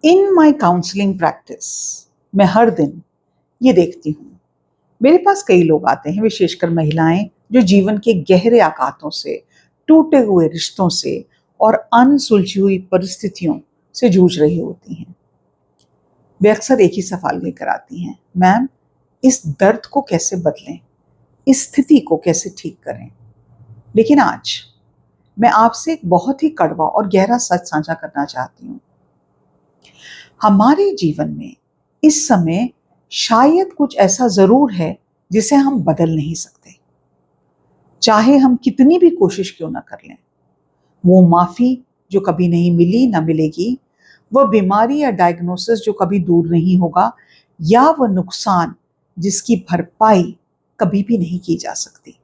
इन माई counselling practice मैं हर दिन ये देखती हूँ, मेरे पास कई लोग आते हैं, विशेषकर महिलाएं, जो जीवन के गहरे आघातों से, टूटे हुए रिश्तों से और अनसुलझी हुई परिस्थितियों से जूझ रही होती हैं। वे अक्सर एक ही सवाल लेकर आती हैं, मैम, इस दर्द को कैसे बदलें, इस स्थिति को कैसे ठीक करें। लेकिन आज मैं आपसे एक बहुत ही कड़वा और गहरा सच साझा करना चाहती हूँ। हमारे जीवन में इस समय शायद कुछ ऐसा जरूर है जिसे हम बदल नहीं सकते, चाहे हम कितनी भी कोशिश क्यों ना कर लें। वो माफी जो कभी नहीं मिली ना मिलेगी, वह बीमारी या डायग्नोसिस जो कभी दूर नहीं होगा, या वह नुकसान जिसकी भरपाई कभी भी नहीं की जा सकती।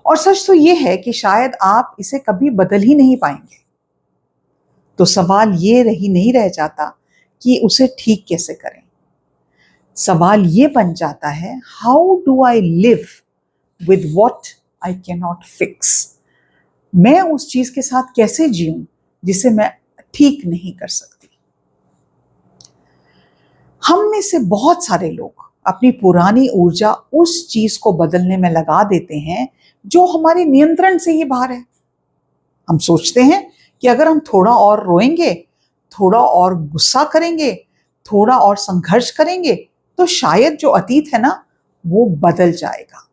और सच तो यह है कि शायद आप इसे कभी बदल ही नहीं पाएंगे। तो सवाल ये नहीं रह जाता कि उसे ठीक कैसे करें। सवाल ये बन जाता है, how do I live with what I can not fix. मैं उस चीज के साथ कैसे जीऊं जिसे मैं ठीक नहीं कर सकती। हम में से बहुत सारे लोग अपनी पुरानी ऊर्जा उस चीज को बदलने में लगा देते हैं जो हमारे नियंत्रण से ही बाहर है। हम सोचते हैं कि अगर हम थोड़ा और रोएंगे, थोड़ा और गुस्सा करेंगे, थोड़ा और संघर्ष करेंगे, तो शायद जो अतीत है ना, वो बदल जाएगा।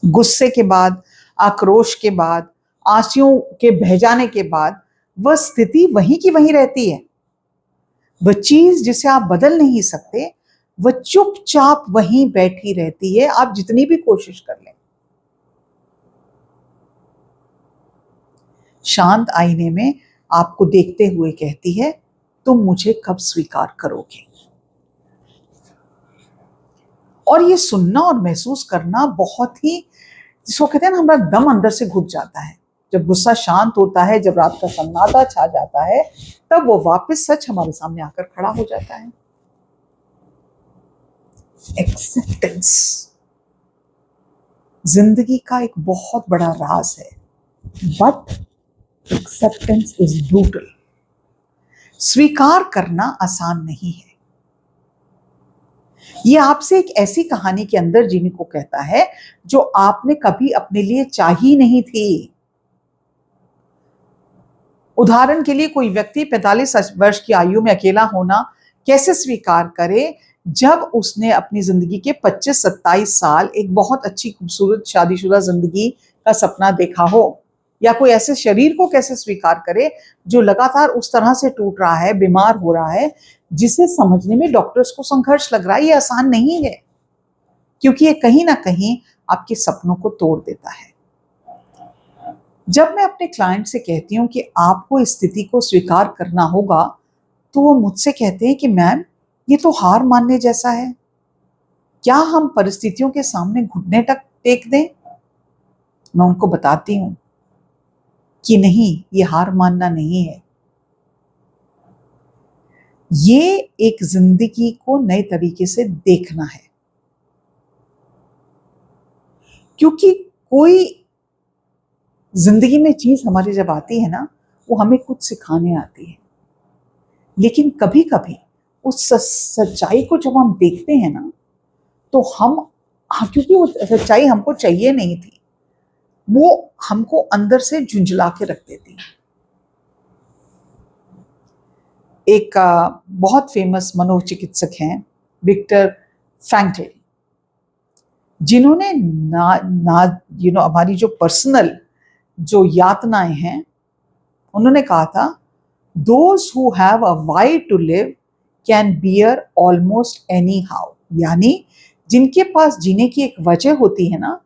गुस्से के बाद, आक्रोश के बाद, आंसुओं के बह जाने के बाद वह स्थिति वहीं की वहीं रहती है। वह चीज जिसे आप बदल नहीं सकते, वह चुपचाप वहीं बैठी रहती है, आप जितनी भी कोशिश कर लें। शांत आईने में आपको देखते हुए कहती है, तुम मुझे कब स्वीकार करोगे। और ये सुनना और महसूस करना बहुत ही, जिसको कहते हैं ना, हमारा दम अंदर से घुट जाता है। जब गुस्सा शांत होता है, जब रात का सन्नाटा छा जाता है, तब वो वापस सच हमारे सामने आकर खड़ा हो जाता है। एक्सेप्टेंस जिंदगी का एक बहुत बड़ा राज है, बट एक्सेप्टेंस इज ब्रूटल। स्वीकार करना आसान नहीं है। ये आपसे एक ऐसी कहानी के अंदर जीने को कहता है जो आपने कभी अपने लिए चाही नहीं थी। उदाहरण के लिए, कोई व्यक्ति 45 वर्ष की आयु में अकेला होना कैसे स्वीकार करे, जब उसने अपनी जिंदगी के 25-27 साल एक बहुत अच्छी खूबसूरत शादीशुदा जिंदगी का सपना देखा हो। या कोई ऐसे शरीर को कैसे स्वीकार करे जो लगातार उस तरह से टूट रहा है, बीमार हो रहा है, जिसे समझने में डॉक्टर्स को संघर्ष लग रहा है। ये आसान नहीं है, क्योंकि ये कहीं ना कहीं आपके सपनों को तोड़ देता है। जब मैं अपने क्लाइंट से कहती हूँ कि आपको इस स्थिति को स्वीकार करना होगा, तो वो मुझसे कहते हैं कि मैम, ये तो हार मानने जैसा है। क्या हम परिस्थितियों के सामने घुटने तक टेक दें? मैं उनको बताती हूँ कि नहीं, ये हार मानना नहीं है। ये एक जिंदगी को नए तरीके से देखना है। क्योंकि कोई जिंदगी में चीज हमारी जब आती है ना, वो हमें कुछ सिखाने आती है। लेकिन कभी कभी उस सच्चाई को जब हम देखते हैं ना, तो हम, हाँ, क्योंकि वो सच्चाई हमको चाहिए नहीं थी, वो हमको अंदर से झुंझला के रख देती है। एक बहुत फेमस मनोचिकित्सक हैं, विक्टर फ्रैंकल, जिन्होंने हमारी जो पर्सनल जो यातनाएं हैं, उन्होंने कहा था, those who have a why to live can bear almost any how. यानी जिनके पास जीने की एक वजह होती है ना,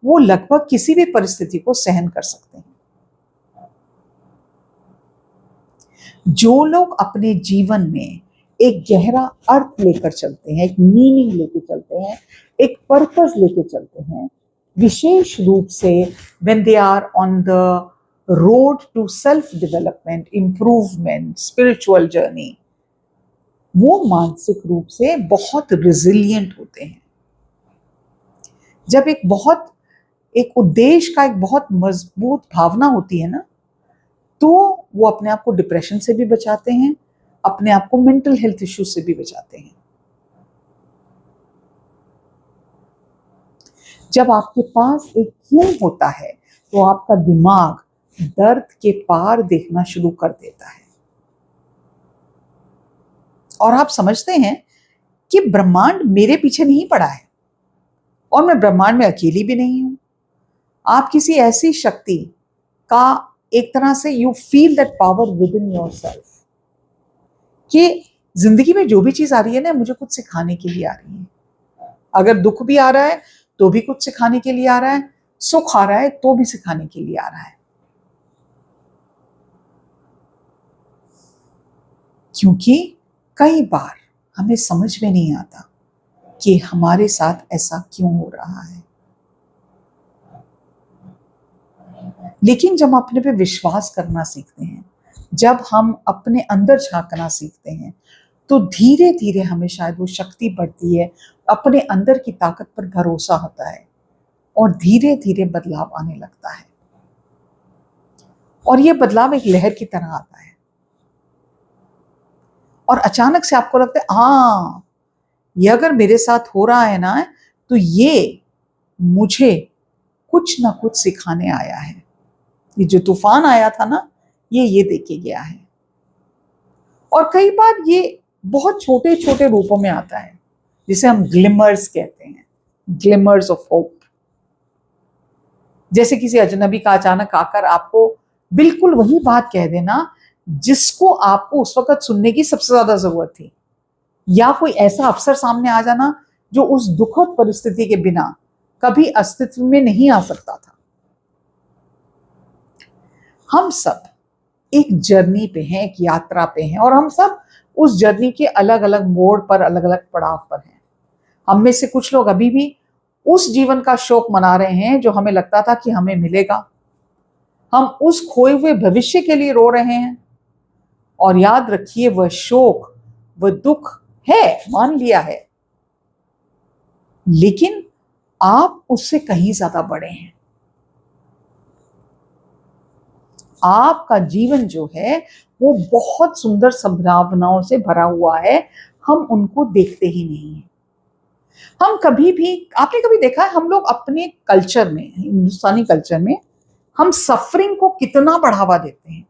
वो लगभग किसी भी परिस्थिति को सहन कर सकते हैं। जो लोग अपने जीवन में एक गहरा अर्थ लेकर चलते हैं, एक मीनिंग लेकर चलते हैं, एक पर्पस लेकर चलते हैं, विशेष रूप से when they are on the road to self development, improvement, spiritual journey, वो मानसिक रूप से बहुत रिजिलियंट होते हैं। जब एक उद्देश्य का एक बहुत मजबूत भावना होती है ना, तो वो अपने आप को डिप्रेशन से भी बचाते हैं, अपने आप को मेंटल हेल्थ इश्यूज से भी बचाते हैं। जब आपके पास एक क्यों होता है तो आपका दिमाग दर्द के पार देखना शुरू कर देता है और आप समझते हैं कि ब्रह्मांड मेरे पीछे नहीं पड़ा है और मैं ब्रह्मांड में अकेली भी नहीं हूं। आप किसी ऐसी शक्ति का एक तरह से you feel that power with in your self कि जिंदगी में जो भी चीज आ रही है ना, मुझे कुछ सिखाने के लिए आ रही है। अगर दुख भी आ रहा है तो भी कुछ सिखाने के लिए आ रहा है, सुख आ रहा है तो भी सिखाने के लिए आ रहा है। क्योंकि कई बार हमें समझ में नहीं आता कि हमारे साथ ऐसा क्यों हो रहा है, लेकिन जब हम अपने पे विश्वास करना सीखते हैं, जब हम अपने अंदर झांकना सीखते हैं, तो धीरे धीरे हमें शायद वो शक्ति बढ़ती है, अपने अंदर की ताकत पर भरोसा होता है और धीरे धीरे बदलाव आने लगता है। और ये बदलाव एक लहर की तरह आता है और अचानक से आपको लगता है हाँ, ये अगर मेरे साथ हो रहा है ना, तो ये मुझे कुछ ना कुछ सिखाने आया है। ये जो तूफान आया था ना, ये दे के गया है। और कई बार ये बहुत छोटे छोटे रूपों में आता है, जिसे हम ग्लिमर्स कहते हैं, ग्लिमर्स ऑफ होप। जैसे किसी अजनबी का अचानक आकर आपको बिल्कुल वही बात कह देना जिसको आपको उस वक्त सुनने की सबसे ज्यादा जरूरत थी, या कोई ऐसा अफसर सामने आ जाना जो उस दुखद परिस्थिति के बिना कभी अस्तित्व में नहीं आ सकता था। हम सब एक जर्नी पे हैं, एक यात्रा पे हैं और हम सब उस जर्नी के अलग अलग मोड़ पर, अलग अलग पड़ाव पर हैं। हम में से कुछ लोग अभी भी उस जीवन का शोक मना रहे हैं जो हमें लगता था कि हमें मिलेगा। हम उस खोए हुए भविष्य के लिए रो रहे हैं। और याद रखिए, वह शोक, वह दुख है, मान लिया है, लेकिन आप उससे कहीं ज्यादा बड़े हैं। आपका जीवन जो है वो बहुत सुंदर संभावनाओं से भरा हुआ है, हम उनको देखते ही नहीं है। हम कभी भी, आपने कभी देखा है, हम लोग अपने कल्चर में, हिंदुस्तानी कल्चर में, हम सफरिंग को कितना बढ़ावा देते हैं।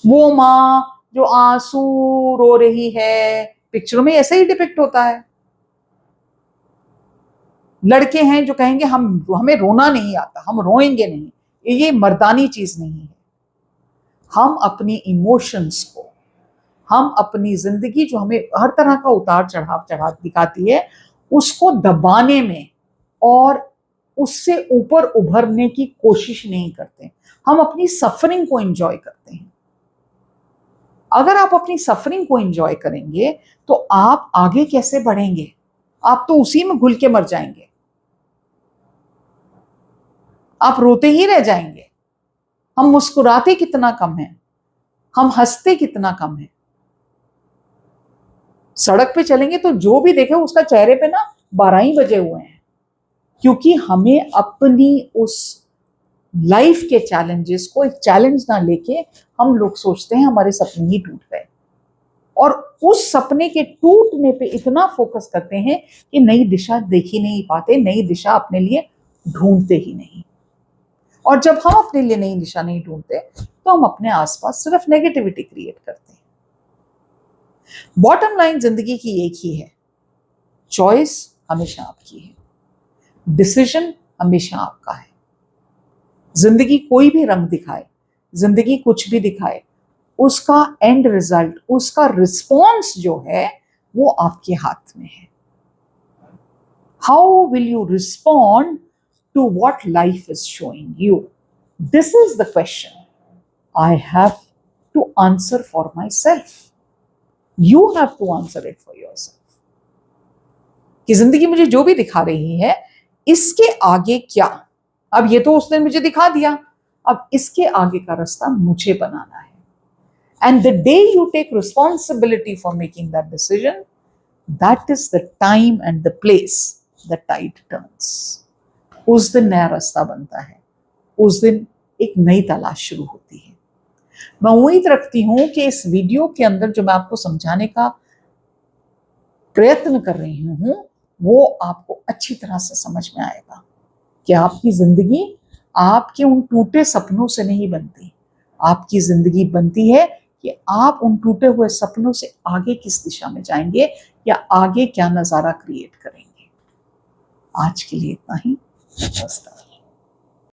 वो माँ जो आंसू रो रही है, पिक्चरों में ऐसे ही डिपिक्ट होता है। लड़के हैं जो कहेंगे हमें रोना नहीं आता, हम रोएंगे नहीं, ये मर्दानी चीज नहीं है। हम अपनी इमोशंस को, हम अपनी जिंदगी जो हमें हर तरह का उतार चढ़ाव दिखाती है, उसको दबाने में और उससे ऊपर उभरने की कोशिश नहीं करते। हम अपनी सफरिंग को एंजॉय करते हैं। अगर आप अपनी सफरिंग को एंजॉय करेंगे तो आप आगे कैसे बढ़ेंगे? आप तो उसी में घुल के मर जाएंगे, आप रोते ही रह जाएंगे। हम मुस्कुराते कितना कम है, हम हंसते कितना कम है। सड़क पे चलेंगे तो जो भी देखे उसका चेहरे पे ना 12 ही बजे हुए हैं, क्योंकि हमें अपनी उस लाइफ के चैलेंजेस को एक चैलेंज ना लेके हम लोग सोचते हैं हमारे सपने ही टूट गए, और उस सपने के टूटने पे इतना फोकस करते हैं कि नई दिशा देख ही नहीं पाते, नई दिशा अपने लिए ढूंढते ही नहीं। और जब हम अपने लिए नई दिशा नहीं ढूंढते तो हम अपने आसपास सिर्फ नेगेटिविटी क्रिएट करते हैं। बॉटम लाइन जिंदगी की एक ही है, चॉइस हमेशा आपकी है, डिसीजन हमेशा आपका है। जिंदगी कोई भी रंग दिखाए, जिंदगी कुछ भी दिखाए, उसका एंड रिजल्ट, उसका रिस्पॉन्स जो है वो आपके हाथ में है। How will you respond to what life is showing you? This is the question I have to answer for myself. You have to answer it for yourself कि जिंदगी मुझे जो भी दिखा रही है, इसके आगे क्या? अब ये तो उसने मुझे दिखा दिया, अब इसके आगे का रास्ता मुझे बनाना है। And the day you take responsibility for making that decision, that is the time and the place the tide turns. उस दिन नया रास्ता बनता है, उस दिन एक नई तलाश शुरू होती है। मैं उम्मीद रखती हूं कि इस वीडियो के अंदर जो मैं आपको समझाने का प्रयत्न कर रही हूं वो आपको अच्छी तरह से समझ में आएगा कि आपकी जिंदगी आपके उन टूटे सपनों से नहीं बनती। आपकी जिंदगी बनती है कि आप उन टूटे हुए सपनों से आगे किस दिशा में जाएंगे या आगे क्या नजारा क्रिएट करेंगे। आज के लिए इतना ही। नमस्कार।